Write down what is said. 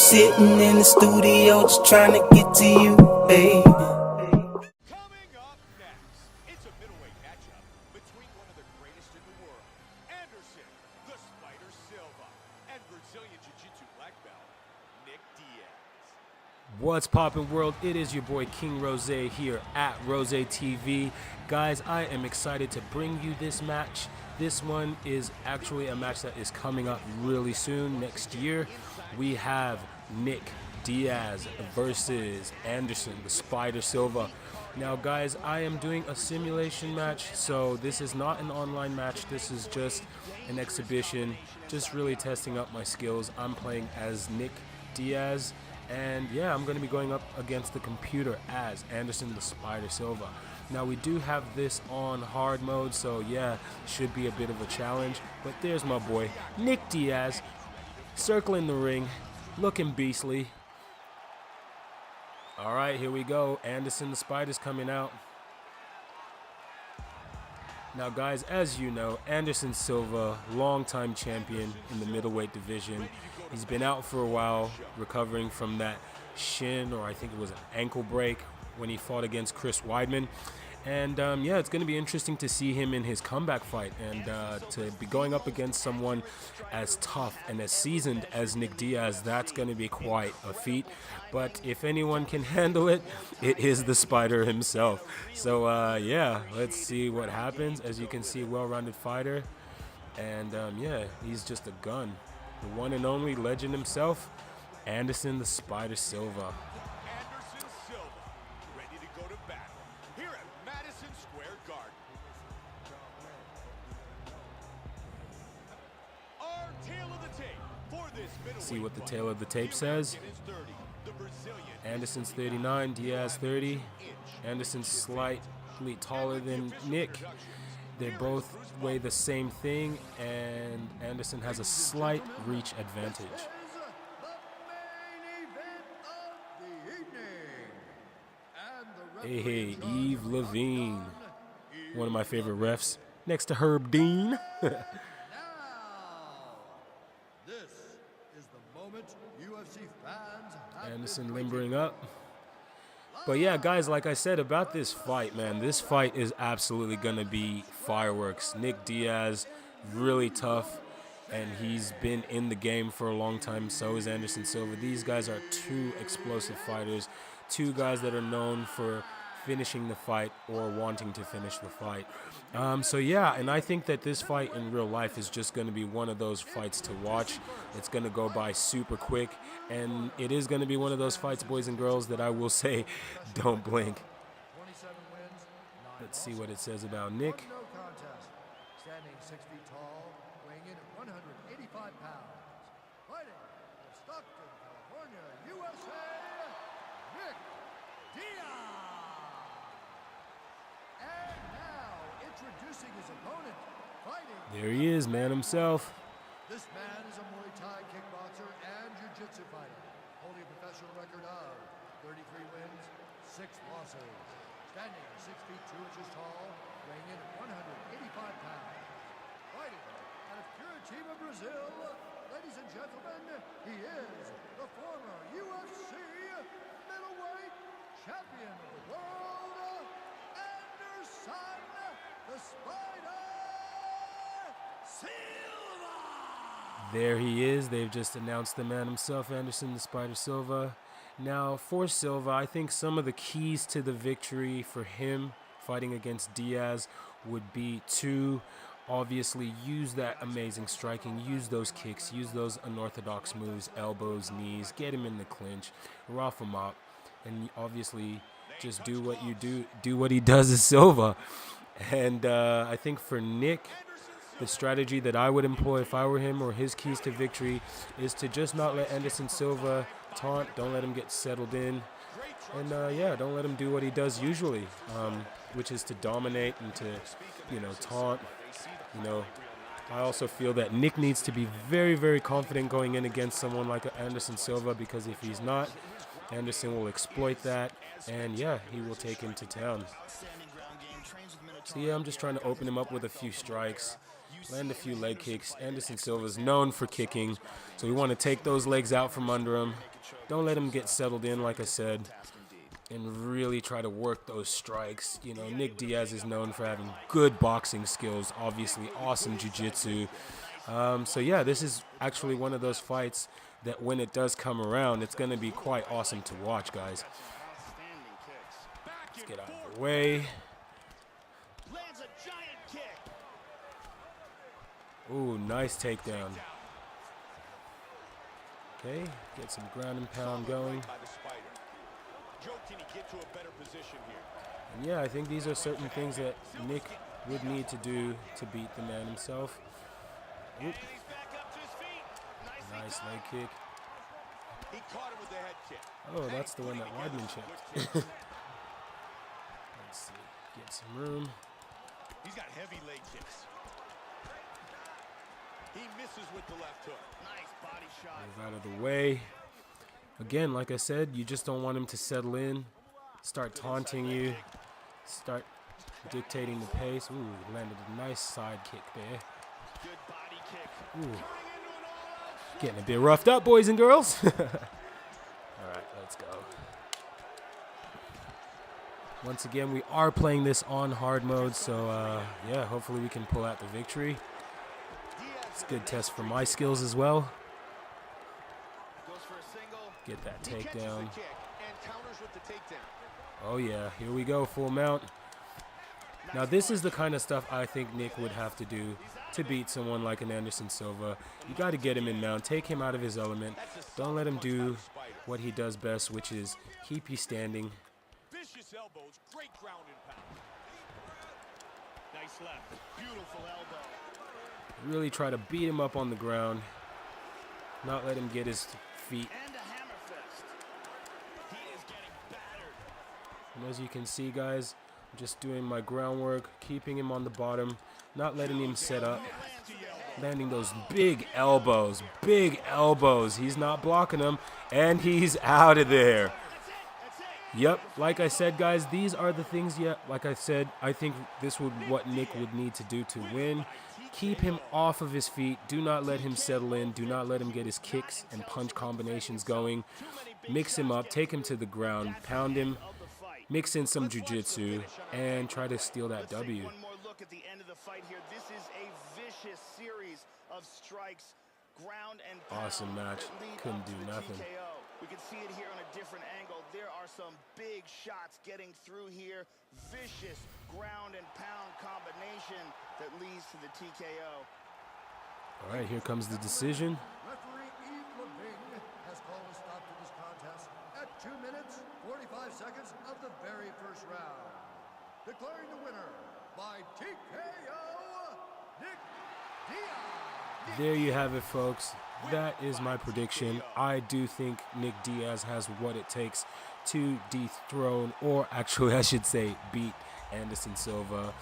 sitting in the studio just trying to get to you, baby. Coming up next, it's a middleweight matchup between one of the greatest in the world, Anderson, the Spider Silva, and Brazilian Jiu-Jitsu black belt, Nick Diaz. What's poppin' world? It is your boy King Rose here at Rose TV. Guys, I am excited to bring you this match. This one is actually a match that is coming up really soon next year. We have Nick Diaz versus Anderson, the Spider Silva. Now guys, I am doing a simulation match, so this is not an online match. This is just an exhibition, just really testing up my skills. I'm playing as Nick Diaz, and yeah, I'm going to be going up against the computer as Anderson, the Spider Silva. Now we do have this on hard mode, so yeah, should be a bit of a challenge. But there's my boy Nick Diaz circling the ring, looking beastly. All right, here we go. Anderson the Spider's coming out. Now guys, as you know, Anderson Silva, longtime champion in the middleweight division. He's been out for a while, recovering from that shin, or I think it was an ankle break when he fought against Chris Weidman. And yeah, it's going to be interesting to see him in his comeback fight, and to be going up against someone as tough and as seasoned as Nick Diaz. That's going to be quite a feat. But if anyone can handle it, it is the Spider himself. So yeah, let's see what happens. As you can see, well-rounded fighter, and yeah, he's just a gun. The one and only legend himself, Anderson the Spider Silva. Anderson Silva, ready to go to battle here at Madison Square Garden. Our tail of the tape for this middleweight. See what the tail of the tape says. Anderson's 39, Diaz 30. Anderson's slightly taller than Nick. They both weigh the same thing, and Anderson has a slight reach advantage. Hey, Eve Levine, one of my favorite refs, next to Herb Dean. Anderson limbering up. But yeah, guys, like I said about this fight, man, this fight is absolutely going to be fireworks. Nick Diaz, really tough, and he's been in the game for a long time. So is Anderson Silva. These guys are two explosive fighters, two guys that are known for finishing the fight or wanting to finish the fight. So yeah, and I think that this fight in real life is just going to be one of those fights to watch. It's going to go by super quick, and it is going to be one of those fights, boys and girls, that I will say, don't blink. Let's see what it says about Nick. Standing 6 feet tall, weighing in at 185 pounds. Fighting from Stockton, California, USA, Nick Diaz. And now, introducing his opponent, fighting. There he is, man himself. This man is a Muay Thai kickboxer and jiu-jitsu fighter, holding a professional record of 33 wins, 6 losses. Standing 6 feet 2 inches tall, weighing in at 185 pounds. Fighting out of Curitiba, Brazil, ladies and gentlemen, he is the former UFC middleweight champion of the world, Anderson the Spider Silva! There he is. They've just announced the man himself, Anderson the Spider Silva. Now, for Silva, I think some of the keys to the victory for him fighting against Diaz would be to obviously use that amazing striking, use those kicks, use those unorthodox moves, elbows, knees, get him in the clinch, rough him up, and obviously just do what you do what he does as Silva. And I think for Nick, the strategy that I would employ if I were him, or his keys to victory, is to just not let Anderson Silva taunt. Don't let him get settled in. And yeah, don't let him do what he does usually, which is to dominate and to, taunt. I also feel that Nick needs to be very, very confident going in against someone like Anderson Silva, because if he's not, Anderson will exploit that, and yeah, he will take him to town. So yeah, I'm just trying to open him up with a few strikes. Land a few leg kicks. Anderson Silva's known for kicking, so we want to take those legs out from under him. Don't let him get settled in, like I said, and really try to work those strikes. You know, Nick Diaz is known for having good boxing skills, obviously awesome jiu-jitsu. So yeah, this is actually one of those fights that when it does come around, it's going to be quite awesome to watch, guys. Let's get out of the way. Ooh, nice takedown. Okay, get some ground and pound going. And yeah, I think these are certain things that Nick would need to do to beat the man himself. Oop. Nice leg kick. Oh, that's the one that Weidman checked. Let's see, get some room. He's got heavy leg kicks. He misses with the left hook. Nice body shot. Move out of the way. Again, like I said, you just don't want him to settle in, start taunting you, start dictating the pace. Ooh, landed a nice side kick there. Good body kick. Ooh. Getting a bit roughed up, boys and girls. All right, let's go. Once again, we are playing this on hard mode, so yeah, hopefully we can pull out the victory. It's a good test for my skills as well. Get that takedown. Oh yeah, here we go, full mount. Now this is the kind of stuff I think Nick would have to do to beat someone like an Anderson Silva. You got to get him in mount, take him out of his element. Don't let him do what he does best, which is keep you standing. Vicious elbows, great ground and pound. Nice left, beautiful elbow. Really try to beat him up on the ground. Not let him get his feet. And as you can see, guys, I'm just doing my groundwork, keeping him on the bottom, not letting him set up, landing those big elbows, big elbows. He's not blocking them, and he's out of there. Yep, like I said, guys, these are the things, yeah, like I said, I think this would what Nick would need to do to win. Keep him off of his feet. Do not let him settle in. Do not let him get his kicks and punch combinations going. Mix him up, take him to the ground, pound him, mix in some jiu-jitsu, and try to steal that W. One more look at the end of the fight here. This is a vicious series of strikes, ground and pound. Awesome match. Couldn't do nothing. We can see it here on a different angle. There are some big shots getting through here. Vicious ground and pound combination that leads to the TKO. All right, here comes the decision. Referee Yves Leving has called a stop to this contest at 2 minutes, 45 seconds of the very first round. Declaring the winner by TKO, Nick Diaz. There you have it, folks. That is my prediction. I do think Nick Diaz has what it takes to dethrone, or actually I should say beat Anderson Silva.